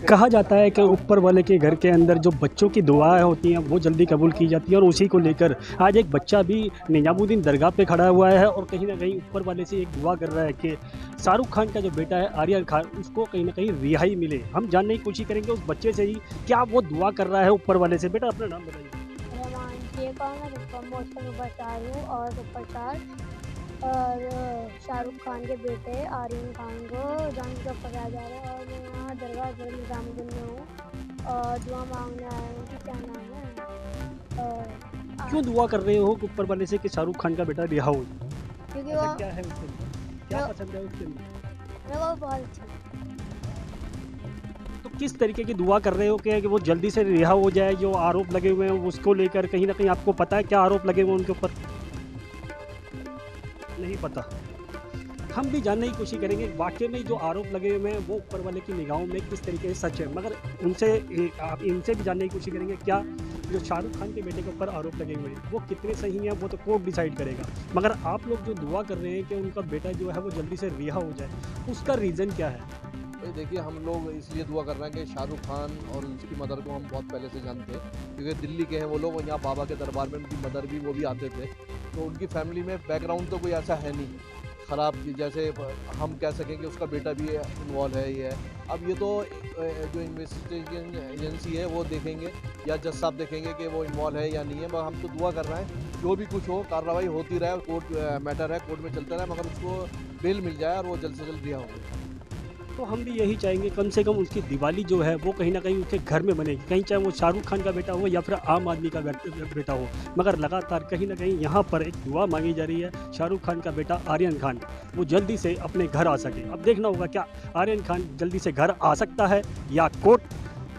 कहा जाता है कि ऊपर वाले के घर के अंदर जो बच्चों की दुआएं होती हैं वो जल्दी कबूल की जाती हैं, और उसी को लेकर आज एक बच्चा भी निजामुद्दीन दरगाह पे खड़ा हुआ है और कहीं ना कहीं ऊपर वाले से एक दुआ कर रहा है कि शाहरुख खान का जो बेटा है आर्यन खान, उसको कहीं ना कहीं रिहाई मिले। हम जानने की कोशिश करेंगे उस बच्चे से ही क्या वो दुआ कर रहा है ऊपर वाले से। बेटा अपना नाम बताइए। रहमान ये कौन है सुपरस्टार हूँ और सुपरस्टार और शाहरुख खान के बेटे आर्यन खान को जान का पकड़ा जा रहा है और मैं यहाँ दरगाह पर निजामुद्दीन में हूँ और दुआ मांगने आया हूँ कि क्या नाम है और क्यों दुआ कर रहे हो कि ऊपर वाले से कि शाहरुख खान का बेटा रिहा हो? क्योंकि ऐसा वो क्या है उसके अंदर, क्या पसंद है उसके अंदर? मेरे को बहुत अच्छी तो किस तरीके की दुआ कर रहे हो कि वो जल्दी से रिहा हो जाए? जो आरोप लगे हुए हैं उसको लेकर कहीं ना कहीं आपको पता है क्या आरोप लगे हुए हैं उनके ऊपर? नहीं पता। हम भी जानने की कोशिश करेंगे वाकई में जो आरोप लगे हुए हैं वो ऊपर वाले की निगाहों में किस तरीके से सच है, मगर उनसे आप इनसे भी जानने की कोशिश करेंगे क्या जो शाहरुख खान के बेटे के ऊपर आरोप लगे हुए हैं वो कितने सही हैं, वो तो कोर्ट डिसाइड करेगा। मगर आप लोग जो दुआ कर रहे हैं कि उनका बेटा जो है वो जल्दी से रिहा हो जाए, उसका रीज़न क्या है? भाई देखिए, हम लोग इसलिए दुआ कर रहे हैं कि शाहरुख खान और उसकी मदर को हम बहुत पहले से जानते हैं, क्योंकि दिल्ली के हैं वो लोग, यहाँ बाबा के दरबार में उनकी मदर भी वो भी आते थे। तो उनकी फैमिली में बैकग्राउंड तो कोई ऐसा है नहीं ख़राब कि जैसे हम कह सकें कि उसका बेटा भी इन्वॉल्व है। ये है अब ये तो जो इन्वेस्टिगेशन एजेंसी है वो देखेंगे या जज साहब देखेंगे कि वो इन्वॉल्व है या नहीं है। मगर हम तो दुआ कर रहे हैं जो भी कुछ हो कार्रवाई होती रहे, कोर्ट मैटर है, कोर्ट में चलता रहे, मगर उसको बेल मिल जाए और वो जल्द से जल्द रिहा हो। तो हम भी यही चाहेंगे कम से कम उसकी दिवाली जो है वो कहीं ना कहीं उसके घर में बनेगी, कहीं चाहे वो शाहरुख खान का बेटा हो या फिर आम आदमी का बेटा हो। मगर लगातार कहीं ना कहीं यहाँ पर एक दुआ मांगी जा रही है शाहरुख खान का बेटा आर्यन खान वो जल्दी से अपने घर आ सके। अब देखना होगा क्या आर्यन खान जल्दी से घर आ सकता है या कोर्ट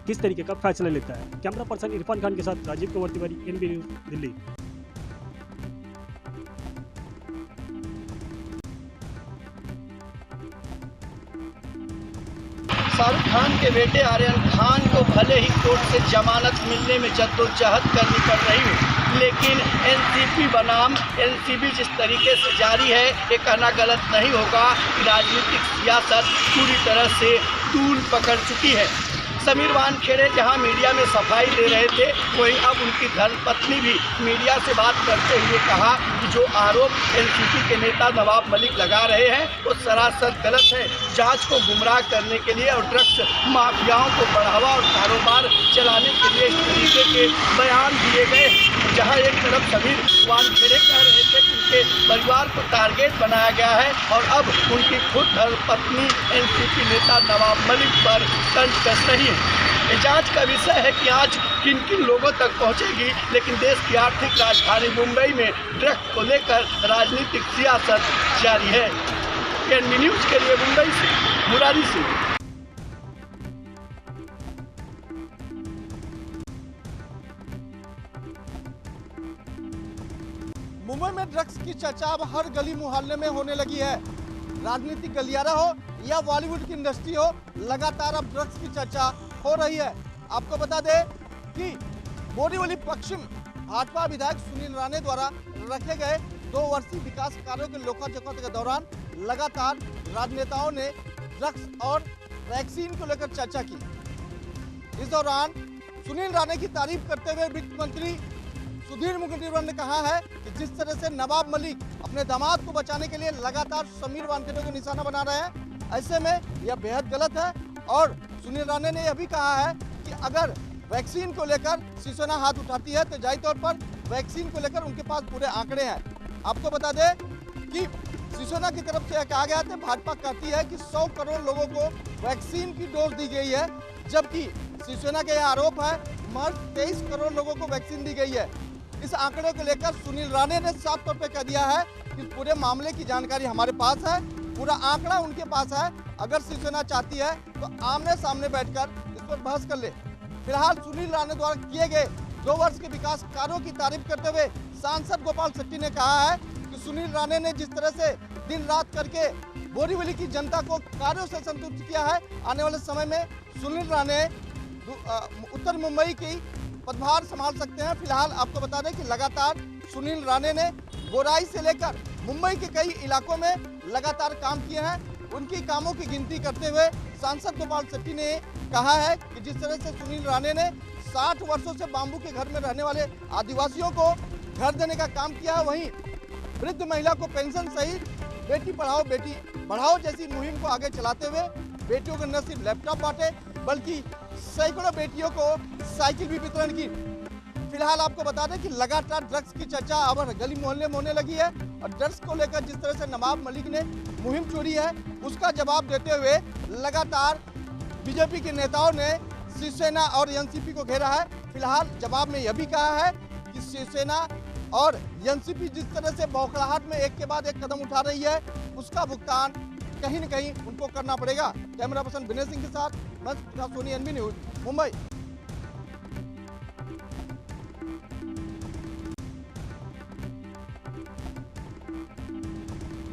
किस तरीके का फैसला लेता है। कैमरा पर्सन इरफान खान के साथ राजीव कुमार तिवारी, NB न्यूज़, दिल्ली। शाहरुख खान के बेटे आर्यन खान को भले ही कोर्ट से जमानत मिलने में जद्दोजहद करनी पड़ रही हो, लेकिन एनसीपी बनाम एनसीबी जिस तरीके से जारी है, ये कहना गलत नहीं होगा कि राजनीतिक सियासत पूरी तरह से तूल पकड़ चुकी है। समीर वानखेड़े जहां मीडिया में सफाई दे रहे थे, वहीं अब उनकी धर्मपत्नी भी मीडिया से बात करते हुए कहा कि जो आरोप एनसीपी के नेता नवाब मलिक लगा रहे हैं वो सरासर गलत है। जांच को गुमराह करने के लिए और ड्रग्स माफियाओं को बढ़ावा और कारोबार चलाने के लिए इस तरीके के बयान दिए गए। जहां एक तरफ समीर वानखेड़े कह रहे थे कि उनके परिवार को टारगेट बनाया गया है और अब उनकी खुद धर्मपत्नी एनसीपी नेता नवाब मलिक पर तंज कस रही है। जांच का विषय है कि आज किन किन लोगों तक पहुंचेगी, लेकिन देश की आर्थिक राजधानी मुंबई में ड्रग्स को लेकर राजनीतिक सियासत जारी है। NB न्यूज़ के लिए मुंबई से मुरारी सिंह। मुंबई में ड्रग्स की चर्चा अब हर गली मोहल्ले में होने लगी है। राजनीतिक गलियारा हो या बॉलीवुड की इंडस्ट्री हो, लगातार अब ड्रग्स की चर्चा हो रही है। आपको बता दें कि बोरीवली पश्चिम भाजपा विधायक सुनील राणे द्वारा रखे गए 2 वर्षीय विकास कार्यों के लोकार्पण के दौरान लगातार राजनेताओं ने ड्रग्स और वैक्सीन को लेकर चर्चा की। इस दौरान सुनील राणे की तारीफ करते हुए वित्त मंत्री सुधीर मुनगंटीवार ने कहा है कि जिस तरह से नवाब मलिक अपने दामाद को बचाने के लिए लगातार समीर वानखेड़े को निशाना बना रहे हैं, ऐसे में यह बेहद गलत है। और सुनील राणे ने यह भी कहा है कि अगर वैक्सीन को लेकर शिवसेना हाथ उठाती है तो जाहिर तौर पर वैक्सीन को लेकर उनके पास पूरे आंकड़े हैं। आपको बता दें कि शिवसेना की तरफ से यह कहा गया था, भाजपा कहती है कि 100 करोड़ लोगों को वैक्सीन की डोज दी गई है, जबकि शिवसेना का यह आरोप है महज 23 करोड़ लोगों को वैक्सीन दी गई है। इस आंकड़े को लेकर सुनील राणे ने साफ तौर पे कह दिया है कि पूरे मामले की जानकारी हमारे पास है, पूरा आंकड़ा उनके पास है। अगर शिवसेना चाहती है तो आमने सामने बैठकर इस पर बहस कर ले। फिलहाल सुनील राणे द्वारा किए गए 2 वर्ष के विकास कार्यों की तारीफ करते हुए सांसद गोपाल शेट्टी ने कहा है कि सुनील राणे ने जिस तरह से दिन रात करके बोरीवली की जनता को कार्यों से संतुष्ट किया है, आने वाले समय में सुनील राणे उत्तर मुंबई की पदभार संभाल सकते हैं। फिलहाल आपको बता दें कि लगातार सुनील राणे ने गोराई से लेकर मुंबई के कई इलाकों में लगातार काम किए हैं। उनकी कामों की गिनती करते हुए सांसद गोपाल शेट्टी ने कहा है कि जिस तरह से सुनील राणे ने 60 वर्षों से बाम्बू के घर में रहने वाले आदिवासियों को घर देने का काम किया है, वहीं वृद्ध महिला को पेंशन सहित बेटी पढ़ाओ बेटी बढ़ाओ जैसी मुहिम को आगे चलाते हुए बेटियों को न सिर्फ लैपटॉप बांटे बल्कि सैकड़ों बेटियों को साइकिल भी वितरण की। फिलहाल आपको बता दें कि लगातार ड्रग्स की चर्चा अब गली मोहल्ले में होने लगी है और ड्रग्स को लेकर जिस तरह से नवाब मलिक ने मुहिम छोड़ी है उसका जवाब देते हुए लगातार बीजेपी के नेताओं ने शिवसेना और एनसीपी को घेरा है। फिलहाल जवाब में यह भी कहा है कि शिवसेना और एनसीपी जिस तरह से बौखलाहट में एक के बाद एक कदम उठा रही है उसका भुगतान कहीं न कहीं उनको करना पड़ेगा। कैमरा पर्सन विनय सिंह के साथ मैं सोनी, एनबी न्यूज, मुंबई।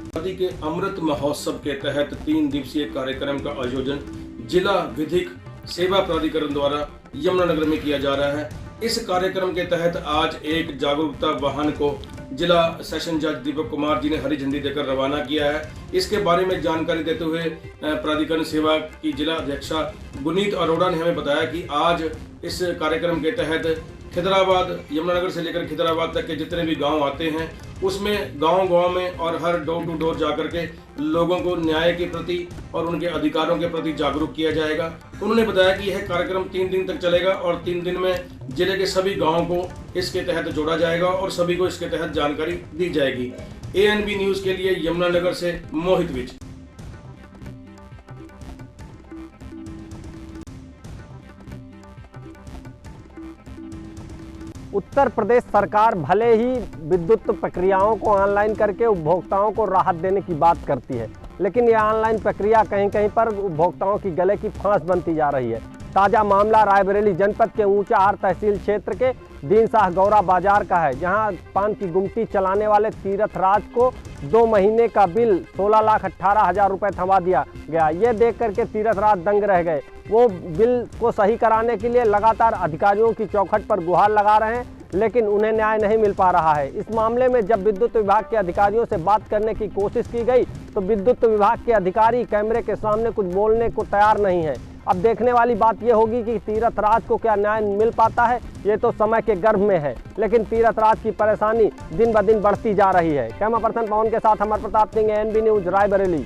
आजादी के अमृत महोत्सव के तहत 3 दिवसीय कार्यक्रम का आयोजन जिला विधिक सेवा प्राधिकरण द्वारा यमुनानगर में किया जा रहा है। इस कार्यक्रम के तहत आज एक जागरूकता वाहन को जिला सेशन जज दीपक कुमार जी ने हरी झंडी देकर रवाना किया है। इसके बारे में जानकारी देते हुए प्राधिकरण सेवा की जिला अध्यक्षा गुनीत अरोड़ा ने हमें बताया कि आज इस कार्यक्रम के तहत खिदराबाद, यमुनानगर से लेकर खिदराबाद तक के जितने भी गांव आते हैं उसमें गांव-गांव में और हर डोर टू डोर जाकर के लोगों को न्याय के प्रति और उनके अधिकारों के प्रति जागरूक किया जाएगा। उन्होंने बताया कि यह कार्यक्रम 3 दिन तक चलेगा और 3 दिन में जिले के सभी गांवों को इसके तहत जोड़ा जाएगा और सभी को इसके तहत जानकारी दी जाएगी। ANB न्यूज के लिए यमुनानगर से मोहित विज। उत्तर प्रदेश सरकार भले ही विद्युत प्रक्रियाओं को ऑनलाइन करके उपभोक्ताओं को राहत देने की बात करती है, लेकिन यह ऑनलाइन प्रक्रिया कहीं कहीं पर उपभोक्ताओं की गले की फांस बनती जा रही है। ताज़ा मामला रायबरेली जनपद के ऊंचाहार तहसील क्षेत्र के दीन शाह गौरा बाजार का है, जहां पान की गुमटी चलाने वाले तीरथ राज को 2 महीने का बिल 16,18,000 रुपये थमा दिया गया। ये देख करके तीरथ राज दंग रह गए। वो बिल को सही कराने के लिए लगातार अधिकारियों की चौखट पर गुहार लगा रहे हैं, लेकिन उन्हें न्याय नहीं मिल पा रहा है। इस मामले में जब विद्युत विभाग के अधिकारियों से बात करने की कोशिश की गई तो विद्युत विभाग के अधिकारी कैमरे के सामने कुछ बोलने को तैयार नहीं है। अब देखने वाली बात यह होगी कि तीरथ राज को क्या न्याय मिल पाता है, ये तो समय के गर्भ में है, लेकिन तीरथ राज की परेशानी दिन ब दिन बढ़ती जा रही है। कैमरा पर्सन पवन के साथ अमर प्रताप सिंह, ANB न्यूज, रायबरेली।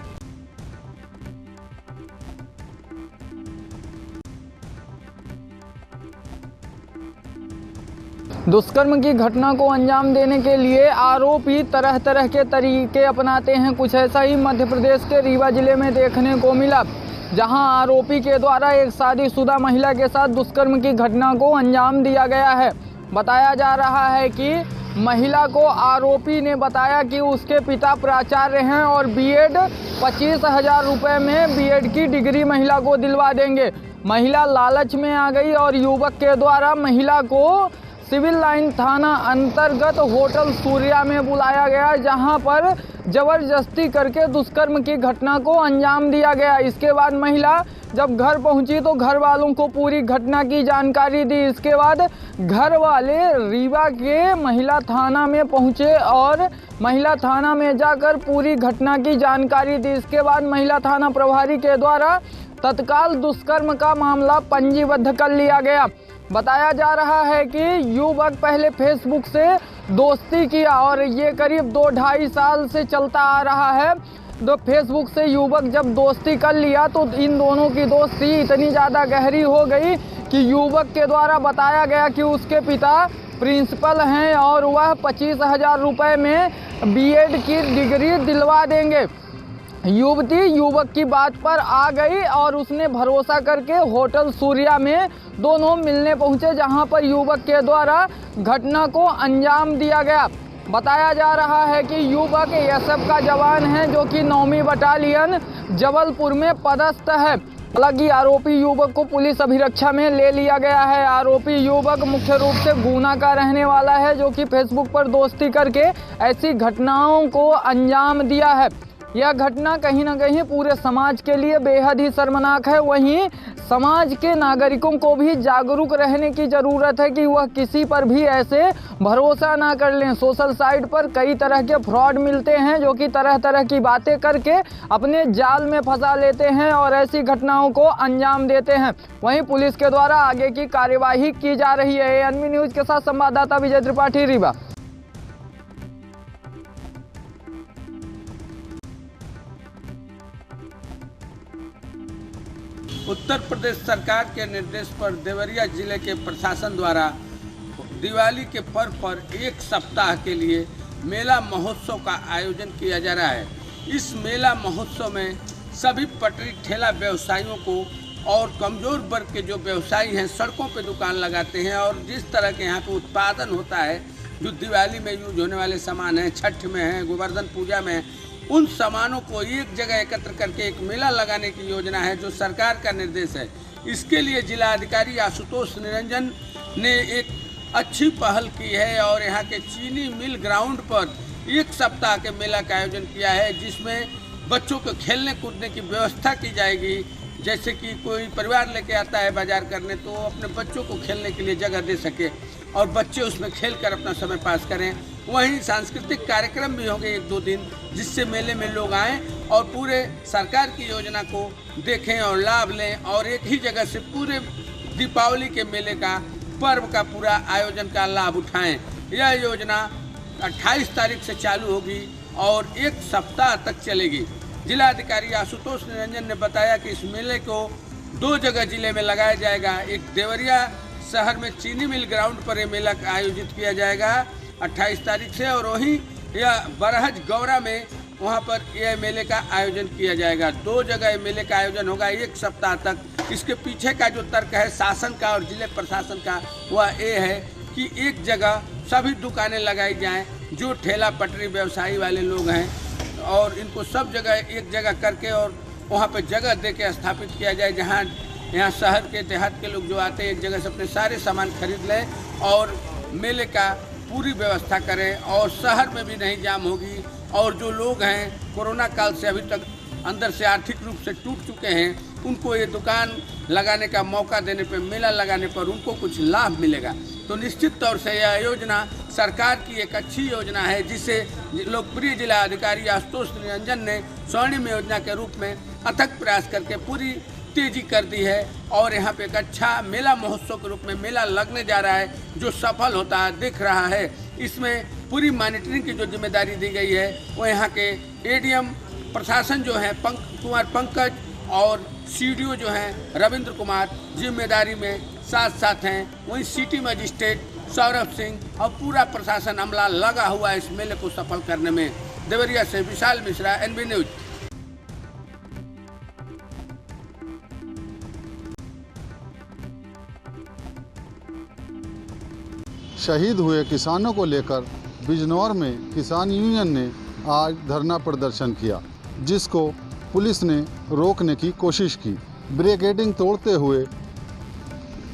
दुष्कर्म की घटना को अंजाम देने के लिए आरोपी तरह तरह के तरीके अपनाते हैं। कुछ ऐसा ही मध्य प्रदेश के रीवा जिले में देखने को मिला, जहां आरोपी के द्वारा एक शादीशुदा महिला के साथ दुष्कर्म की घटना को अंजाम दिया गया है। बताया जा रहा है कि महिला को आरोपी ने बताया कि उसके पिता प्राचार्य हैं और बीएड 25,000 रुपये में बीएड की डिग्री महिला को दिलवा देंगे। महिला लालच में आ गई और युवक के द्वारा महिला को सिविल लाइन थाना अंतर्गत होटल सूर्या में बुलाया गया, जहां पर जबरदस्ती करके दुष्कर्म की घटना को अंजाम दिया गया। इसके बाद महिला जब घर पहुंची तो घर वालों को पूरी घटना की जानकारी दी। इसके बाद घर वाले रीवा के महिला थाना में पहुंचे और महिला थाना में जाकर पूरी घटना की जानकारी दी। इसके बाद महिला थाना प्रभारी के द्वारा तत्काल दुष्कर्म का मामला पंजीबद्ध कर लिया गया। बताया जा रहा है कि युवक पहले फेसबुक से दोस्ती किया और ये करीब 2-2.5 साल से चलता आ रहा है। तो फेसबुक से युवक जब दोस्ती कर लिया तो इन दोनों की दोस्ती इतनी ज़्यादा गहरी हो गई कि युवक के द्वारा बताया गया कि उसके पिता प्रिंसिपल हैं और वह 25,000 रुपये में बीएड की डिग्री दिलवा देंगे। युवती युवक की बात पर आ गई और उसने भरोसा करके होटल सूर्या में दोनों मिलने पहुंचे, जहां पर युवक के द्वारा घटना को अंजाम दिया गया। बताया जा रहा है कि युवक एसएफ का जवान है जो कि 9वीं बटालियन जबलपुर में पदस्थ है। हालांकि आरोपी युवक को पुलिस अभिरक्षा में ले लिया गया है। आरोपी युवक मुख्य रूप से गुना का रहने वाला है जो कि फेसबुक पर दोस्ती करके ऐसी घटनाओं को अंजाम दिया है। यह घटना कहीं ना कहीं पूरे समाज के लिए बेहद ही शर्मनाक है। वहीं समाज के नागरिकों को भी जागरूक रहने की ज़रूरत है कि वह किसी पर भी ऐसे भरोसा ना कर लें। सोशल साइट पर कई तरह के फ्रॉड मिलते हैं जो कि तरह तरह की बातें करके अपने जाल में फंसा लेते हैं और ऐसी घटनाओं को अंजाम देते हैं। वहीं पुलिस के द्वारा आगे की कार्यवाही की जा रही है। एएनबी न्यूज़ के साथ संवाददाता विजय त्रिपाठी, रीवा। उत्तर प्रदेश सरकार के निर्देश पर देवरिया जिले के प्रशासन द्वारा दिवाली के पर्व पर एक सप्ताह के लिए मेला महोत्सव का आयोजन किया जा रहा है। इस मेला महोत्सव में सभी पटरी ठेला व्यवसायियों को और कमज़ोर वर्ग के जो व्यवसायी हैं सड़कों पे दुकान लगाते हैं और जिस तरह के यहाँ पे उत्पादन होता है, जो दिवाली में यूज होने वाले सामान हैं, छठ में हैं, गोवर्धन पूजा में हैं, उन सामानों को एक जगह एकत्र करके एक मेला लगाने की योजना है जो सरकार का निर्देश है। इसके लिए जिलाधिकारी आशुतोष निरंजन ने एक अच्छी पहल की है और यहाँ के चीनी मिल ग्राउंड पर एक सप्ताह के मेला का आयोजन किया है, जिसमें बच्चों को खेलने कूदने की व्यवस्था की जाएगी। जैसे कि कोई परिवार लेके आता है बाजार करने तो अपने बच्चों को खेलने के लिए जगह दे सके और बच्चे उसमें खेलकर अपना समय पास करें। वहीं सांस्कृतिक कार्यक्रम भी होंगे 1-2 दिन, जिससे मेले में लोग आएँ और पूरे सरकार की योजना को देखें और लाभ लें और एक ही जगह से पूरे दीपावली के मेले का पर्व का पूरा आयोजन का लाभ उठाएं। यह योजना 28 तारीख से चालू होगी और एक सप्ताह तक चलेगी। जिलाधिकारी आशुतोष निरंजन ने बताया कि इस मेले को 2 जगह जिले में लगाया जाएगा। एक देवरिया शहर में चीनी मिल ग्राउंड पर यह मेला आयोजित किया जाएगा 28 तारीख से, और वहीं यह बरहज गौरा में वहाँ पर यह मेले का आयोजन किया जाएगा। 2 जगह मेले का आयोजन होगा एक सप्ताह तक। इसके पीछे का जो तर्क है शासन का और जिले प्रशासन का, वह ये है कि एक जगह सभी दुकानें लगाई जाएं जो ठेला पटरी व्यवसायी वाले लोग हैं, और इनको सब जगह एक जगह करके और वहाँ पे जगह दे के स्थापित किया जाए, जहाँ यहाँ शहर के देहात के लोग जो आते हैं एक जगह से अपने सारे सामान खरीद लें और मेले का पूरी व्यवस्था करें और शहर में भी नहीं जाम होगी। और जो लोग हैं कोरोना काल से अभी तक अंदर से आर्थिक रूप से टूट चुके हैं, उनको ये दुकान लगाने का मौका देने पर, मेला लगाने पर उनको कुछ लाभ मिलेगा। तो निश्चित तौर से यह योजना सरकार की एक अच्छी योजना है, जिसे लोकप्रिय जिला अधिकारी आशुतोष निरंजन ने स्वर्णिम योजना के रूप में अथक प्रयास करके पूरी तेजी कर दी है और यहाँ पे एक अच्छा मेला महोत्सव के रूप में मेला लगने जा रहा है, जो सफल होता है दिख रहा है। इसमें पूरी मॉनिटरिंग की जो जिम्मेदारी दी गई है वो यहाँ के एडीएम प्रशासन जो है कुमार पंकज और सीडीओ जो हैं रविंद्र कुमार जिम्मेदारी में साथ हैं। वहीं सिटी मजिस्ट्रेट सौरभ सिंह और पूरा प्रशासन अमला लगा हुआ है इस मेले को सफल करने में। देवरिया से विशाल मिश्रा, एनबी न्यूज। शहीद हुए किसानों को लेकर बिजनौर में किसान यूनियन ने आज धरना प्रदर्शन किया, जिसको पुलिस ने रोकने की कोशिश की। बैरिकेडिंग तोड़ते हुए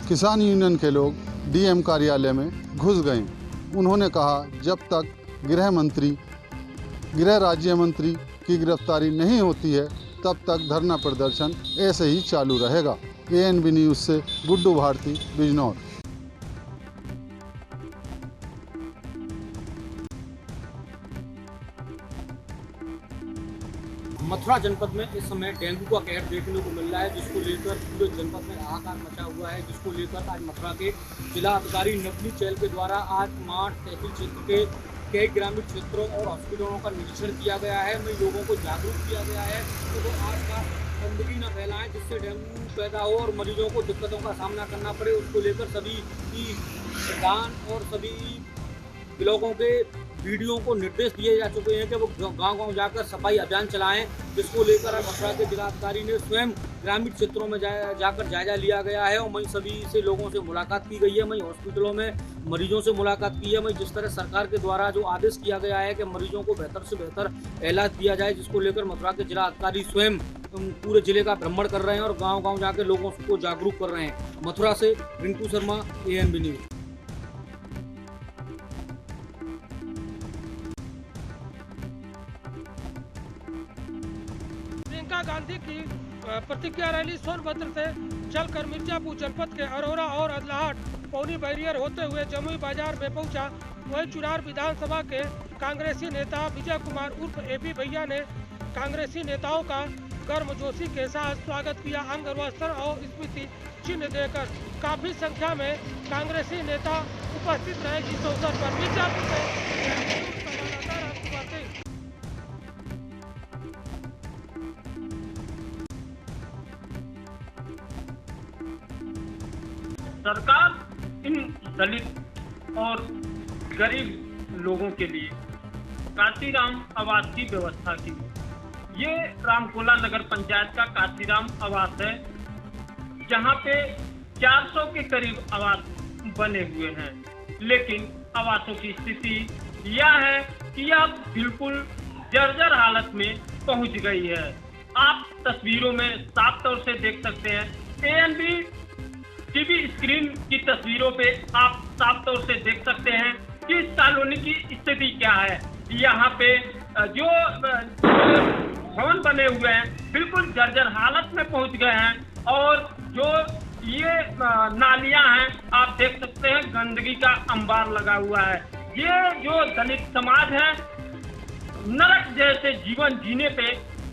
किसान यूनियन के लोग डीएम कार्यालय में घुस गए। उन्होंने कहा जब तक गृह राज्य मंत्री की गिरफ्तारी नहीं होती है तब तक धरना प्रदर्शन ऐसे ही चालू रहेगा। एएनबी न्यूज़ से गुड्डू भारती, बिजनौर। मथुरा जनपद में इस समय डेंगू का कहर देखने को मिल रहा है, जिसको लेकर पूरे जनपद में हाहाकार मचा हुआ है। जिसको लेकर आज मथुरा के जिला अधिकारी नवनीत चहल के द्वारा आज माठ तहसील क्षेत्र के कई ग्रामीण क्षेत्रों और हॉस्पिटलों का निरीक्षण किया गया है। वहीं लोगों को जागरूक किया गया है कि वो आसपास गंदगी न फैलाएं, जिससे डेंगू पैदा हो और मरीजों को दिक्कतों का सामना करना पड़े। उसको लेकर सभी प्रधान और सभी ब्लॉकों के वीडियो को निर्देश दिए जा चुके हैं कि वो गांव-गांव जाकर सफाई अभियान चलाएं, जिसको लेकर मथुरा के जिलाधिकारी ने स्वयं ग्रामीण क्षेत्रों में जाकर जायजा लिया गया है। और वहीं सभी से लोगों से मुलाकात की गई है, वहीं हॉस्पिटलों में मरीजों से मुलाकात की है। वहीं जिस तरह सरकार के द्वारा जो आदेश किया गया है कि मरीजों को बेहतर से बेहतर इलाज दिया जाए, जिसको लेकर मथुरा के जिला अधिकारी स्वयं पूरे जिले का भ्रमण कर रहे हैं और गाँव-गाँव जाकर लोगों को जागरूक कर रहे हैं। मथुरा से रिंकू शर्मा, एएनबी न्यूज़। गांधी की प्रतिज्ञा रैली सोनभद्र से चलकर मिर्जापुर जनपद के अरोरा और अदलाहट पौनी बैरियर होते हुए जमुई बाजार में पहुंचा। वही चुनार विधानसभा के कांग्रेसी नेता विजय कुमार उर्फ एबी भैया ने कांग्रेसी नेताओं का गर्मजोशी के साथ स्वागत किया। अंग वस्त्र और स्मृति चिन्ह देकर काफी संख्या में कांग्रेसी नेता उपस्थित रहे। इस अवसर पर मिर्जापुर से सरकार इन दलित और गरीब लोगों के लिए काशीराम आवास की व्यवस्था की। ये रामकोला नगर पंचायत का काशीराम आवास है, जहाँ पे 400 के करीब आवास बने हुए हैं, लेकिन आवासों की स्थिति यह है कि यह बिल्कुल जर्जर हालत में पहुंच गई है। आप तस्वीरों में साफ तौर से देख सकते हैं। एएनबी टीवी स्क्रीन की तस्वीरों पे आप साफ तौर से देख सकते हैं कि इस कॉलोनी की स्थिति क्या है। यहाँ पे जो भवन बने हुए हैं बिल्कुल जर्जर हालत में पहुंच गए हैं, और जो ये नालियां हैं आप देख सकते हैं गंदगी का अंबार लगा हुआ है। ये जो दलित समाज है नरक जैसे जीवन जीने पे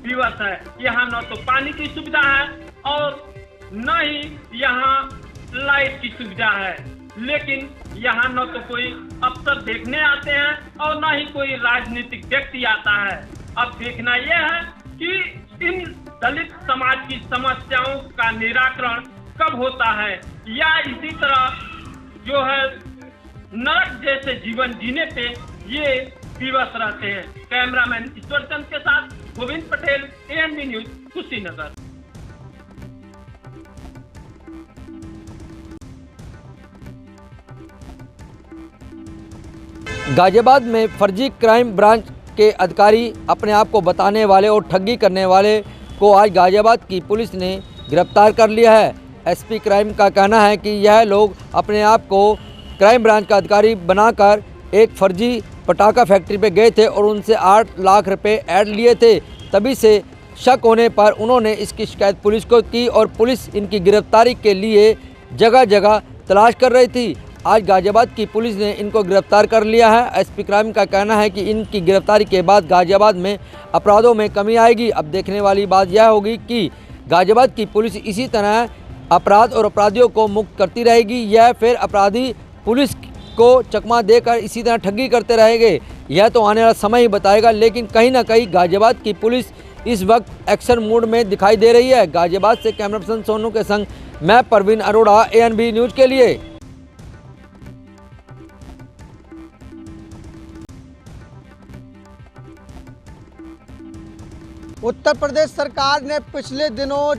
विवश है। यहाँ न तो पानी की सुविधा है और न ही यहाँ लाइट की सुविधा है, लेकिन यहाँ न तो कोई अफसर देखने आते हैं और न ही कोई राजनीतिक व्यक्ति आता है। अब देखना यह है कि इन दलित समाज की समस्याओं का निराकरण कब होता है, या इसी तरह जो है नरक जैसे जीवन जीने पे ये विवश रहते हैं। कैमरामैन ईश्वर चंद के साथ गोविंद पटेल, एएनबी न्यूज, कुशीनगर। गाजियाबाद में फर्जी क्राइम ब्रांच के अधिकारी अपने आप को बताने वाले और ठगी करने वाले को आज गाजियाबाद की पुलिस ने गिरफ्तार कर लिया है। एसपी क्राइम का कहना है कि यह लोग अपने आप को क्राइम ब्रांच का अधिकारी बनाकर एक फर्जी पटाखा फैक्ट्री पे गए थे और उनसे 8 लाख रुपए ऐड लिए थे। तभी से शक होने पर उन्होंने इसकी शिकायत पुलिस को की और पुलिस इनकी गिरफ्तारी के लिए जगह जगह तलाश कर रही थी। आज गाजियाबाद की पुलिस ने इनको गिरफ्तार कर लिया है। एसपी क्राइम का कहना है कि इनकी गिरफ्तारी के बाद गाजियाबाद में अपराधों में कमी आएगी। अब देखने वाली बात यह होगी कि गाजियाबाद की पुलिस इसी तरह अपराध और अपराधियों को मुक्त करती रहेगी या फिर अपराधी पुलिस को चकमा देकर इसी तरह ठगी करते रहेंगे। यह तो आने वाला समय ही बताएगा, लेकिन कहीं ना कहीं गाजियाबाद की पुलिस इस वक्त एक्शन मोड में दिखाई दे रही है। गाजियाबाद से कैमरा पर्सन सोनू के संग मैं परवीन अरोड़ा, एएनबी न्यूज के लिए। उत्तर प्रदेश सरकार ने पिछले दिनों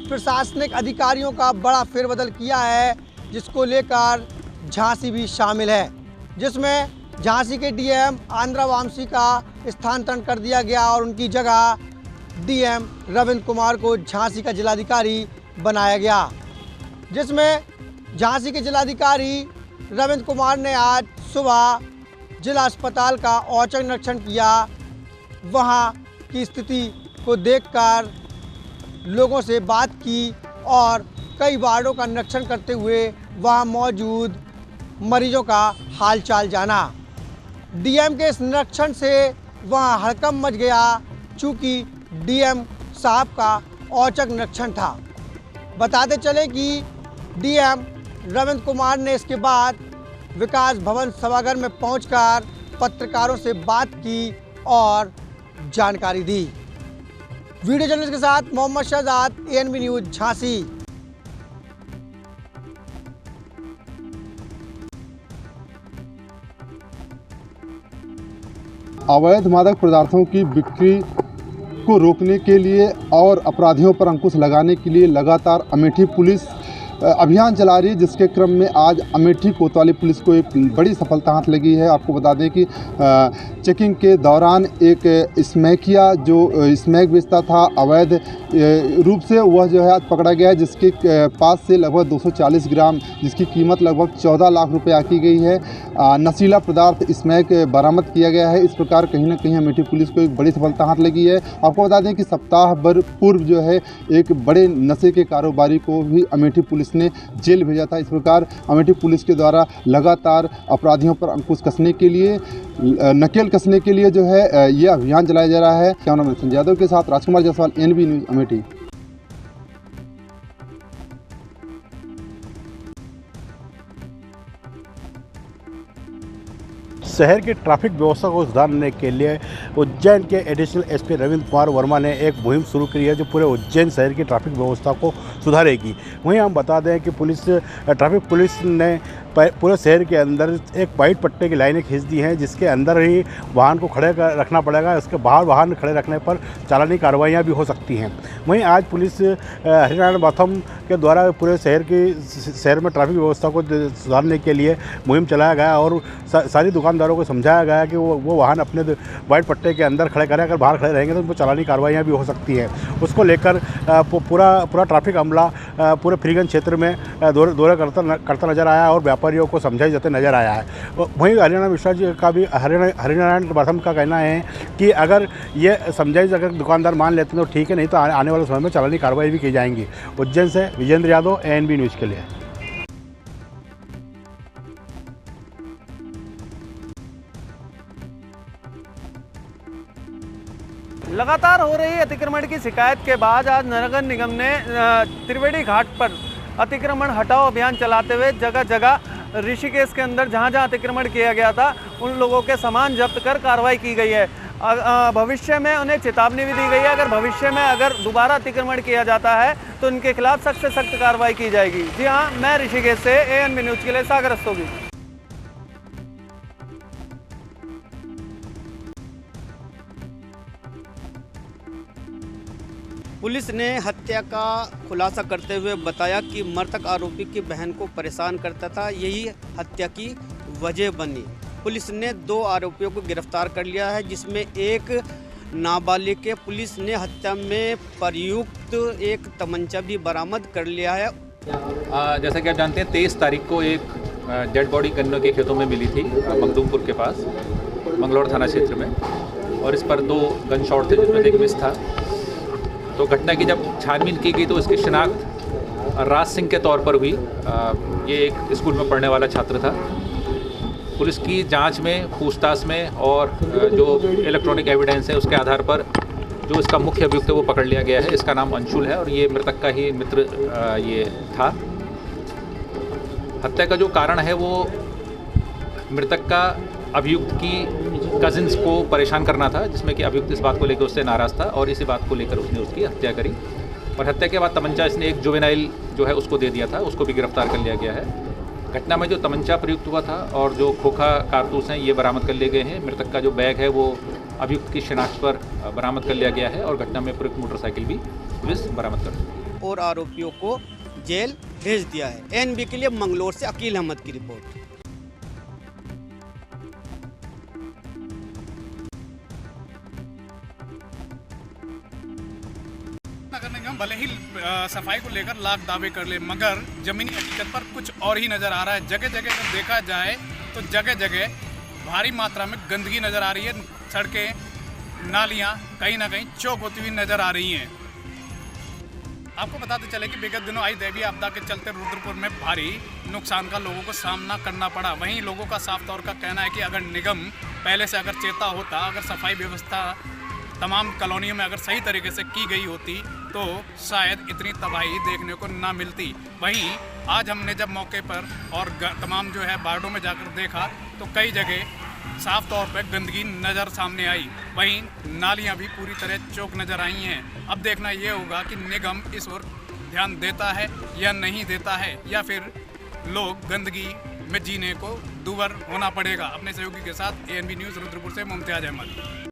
प्रशासनिक अधिकारियों का बड़ा फेरबदल किया है, जिसको लेकर झांसी भी शामिल है, जिसमें झांसी के डीएम आंध्रा वामसी का स्थानांतरण कर दिया गया और उनकी जगह डीएम रविंद्र कुमार को झांसी का जिलाधिकारी बनाया गया। जिसमें झांसी के जिलाधिकारी रविंद्र कुमार ने आज सुबह जिला अस्पताल का औचक निरीक्षण किया। वहां की स्थिति को देखकर लोगों से बात की और कई वार्डों का निरीक्षण करते हुए वहां मौजूद मरीजों का हालचाल जाना। डीएम के इस निरीक्षण से वहां हड़कंप मच गया, चूँकि डीएम साहब का औचक निरीक्षण था। बताते चले कि डीएम रविंद्र कुमार ने इसके बाद विकास भवन सभागार में पहुंचकर पत्रकारों से बात की और जानकारी दी। वीडियो जर्नलिस्ट के साथ मोहम्मद शहजाद, एएनबी न्यूज, झांसी। अवैध मादक पदार्थों की बिक्री को रोकने के लिए और अपराधियों पर अंकुश लगाने के लिए लगातार अमेठी पुलिस अभियान चला रही है, जिसके क्रम में आज अमेठी कोतवाली पुलिस को एक बड़ी सफलता हाथ लगी है। आपको बता दें कि चेकिंग के दौरान एक स्मैकिया जो स्मैक बेचता था अवैध रूप से, वह जो है आज पकड़ा गया है, जिसके पास से लगभग 240 ग्राम, जिसकी कीमत लगभग 14 लाख रुपए आकी गई है, नशीला पदार्थ स्मैक बरामद किया गया है। इस प्रकार कहीं ना कहीं अमेठी पुलिस को एक बड़ी सफलता हाथ लगी है। आपको बता दें कि सप्ताह भर पूर्व जो है एक बड़े नशे के कारोबारी को भी अमेठी पुलिस ने जेल भेजा था। इस प्रकार अमेठी पुलिस के द्वारा लगातार अपराधियों पर अंकुश कसने के लिए, नकेल कसने के लिए जो है ये अभियान चलाया जा रहा है। कैमरामैन संजय यादव के साथ राजकुमार जायसवाल, एनबी न्यूज़ अमेठी। शहर की ट्रैफिक व्यवस्था को सुधारने के लिए उज्जैन के एडिशनल एसपी रविंद्र कुमार वर्मा ने एक मुहिम शुरू की है जो पूरे उज्जैन शहर की ट्रैफिक व्यवस्था को सुधारेगी। वहीं हम बता दें कि ट्रैफिक पुलिस ने पूरे शहर के अंदर एक वाइट पट्टे की लाइनें खींच दी हैं, जिसके अंदर ही वाहन को खड़े रखना पड़ेगा। इसके बाहर वाहन खड़े रखने पर चालानी कार्रवाइयाँ भी हो सकती हैं। वहीं आज पुलिस हरिनारायण बाथम के द्वारा पूरे शहर में ट्रैफिक व्यवस्था को सुधारने के लिए मुहिम चलाया गया और सारी दुकानदारों को समझाया गया कि वो वाहन अपने वाइट पट्टे के अंदर खड़े करें। अगर बाहर खड़े रहेंगे तो उनको चालानी कार्रवाइयाँ भी हो सकती हैं। उसको लेकर पूरा ट्रैफिक अमला पूरे फ्रीगंज क्षेत्र में दौरा करता नजर आया और व्यापारियों को समझाई जाते नजर आया है। वहीं हरियाणा मिश्रा जी का भी हरिनारायण बाथम का कहना है कि अगर ये समझाई अगर दुकानदार मान लेते हैं तो ठीक है, नहीं तो आने वाले समय में चालानी कार्रवाई भी की जाएंगी। उज्जैन से विजेंद्र यादव, एएनबी न्यूज़ के लिए। लगातार हो रही अतिक्रमण की शिकायत के बाद आज नगर निगम ने त्रिवेणी घाट पर अतिक्रमण हटाओ अभियान चलाते हुए जगह जगह ऋषिकेश के अंदर जहां जहां अतिक्रमण किया गया था उन लोगों के सामान जब्त कर कार्रवाई की गई है। भविष्य में उन्हें चेतावनी भी दी गई है, अगर भविष्य में अगर दोबारा अतिक्रमण किया जाता है तो उनके खिलाफ सख्त से सख्त कार्रवाई की जाएगी। जी हाँ, मैं ऋषिकेश से एएनबी न्यूज़ के लिए सागर रस्तोगी। पुलिस ने हत्या का खुलासा करते हुए बताया कि मृतक आरोपी की बहन को परेशान करता था, यही हत्या की वजह बनी। पुलिस ने 2 आरोपियों को गिरफ्तार कर लिया है, जिसमें एक नाबालिग के पुलिस ने हत्या में प्रयुक्त एक तमंचा भी बरामद कर लिया है। जैसा कि आप जानते हैं 23 तारीख को एक डेड बॉडी गन्नों के खेतों में मिली थी मखदूमपुर के पास, मंगलौर थाना क्षेत्र में, और इस पर 2 गन शॉट थे जिसमें एक मिस था। तो घटना की जब छानबीन की गई तो इसकी शिनाख्त राज सिंह के तौर पर हुई। ये एक स्कूल में पढ़ने वाला छात्र था। पुलिस की जांच में, पूछताछ में और जो इलेक्ट्रॉनिक एविडेंस है उसके आधार पर जो इसका मुख्य अभियुक्त है वो पकड़ लिया गया है। इसका नाम अंशुल है और ये मृतक का ही मित्र ये था। हत्या का जो कारण है वो मृतक का अभियुक्त की कजिन्स को परेशान करना था, जिसमें कि अभियुक्त इस बात को लेकर उससे नाराज़ था और इसी बात को लेकर उसने उसकी हत्या करी। और हत्या के बाद तमंचा इसने एक जुवेनाइल जो है उसको दे दिया था, उसको भी गिरफ्तार कर लिया गया है। घटना में जो तमंचा प्रयुक्त हुआ था और जो खोखा कारतूस हैं ये बरामद कर लिए गए हैं। मृतक का जो बैग है वो अभियुक्त की शिनाख्त पर बरामद कर लिया गया है और घटना में प्रयुक्त मोटरसाइकिल भी पुलिस बरामद कर दी और आरोपियों को जेल भेज दिया है। एएनबी के लिए मंगलौर से अकील अहमद की रिपोर्ट। नगर निगम भले ही सफाई को लेकर लाख दावे कर ले, मगर जमीनी हकीकत पर कुछ और ही नज़र आ रहा है। जगह जगह अगर देखा जाए तो जगह जगह भारी मात्रा में गंदगी नज़र आ रही है। सड़कें, नालियाँ कहीं ना कहीं चौक होती हुई नज़र आ रही हैं। आपको बताते चले कि विगत दिनों आई दैवीय आपदा के चलते रुद्रपुर में भारी नुकसान का लोगों को सामना करना पड़ा। वहीं लोगों का साफ तौर का कहना है कि अगर निगम पहले से अगर चेता होता, अगर सफाई व्यवस्था तमाम कॉलोनियों में अगर सही तरीके से की गई होती तो शायद इतनी तबाही देखने को ना मिलती। वहीं आज हमने जब मौके पर और तमाम जो है वार्डों में जाकर देखा तो कई जगह साफ तौर पर गंदगी नज़र सामने आई। वहीं नालियां भी पूरी तरह चौक नज़र आई हैं। अब देखना ये होगा कि निगम इस ओर ध्यान देता है या नहीं देता है, या फिर लोग गंदगी में जीने को दूभर होना पड़ेगा। अपने सहयोगी के साथ एएनबी न्यूज़ रुद्रपुर से मुमताज अहमद।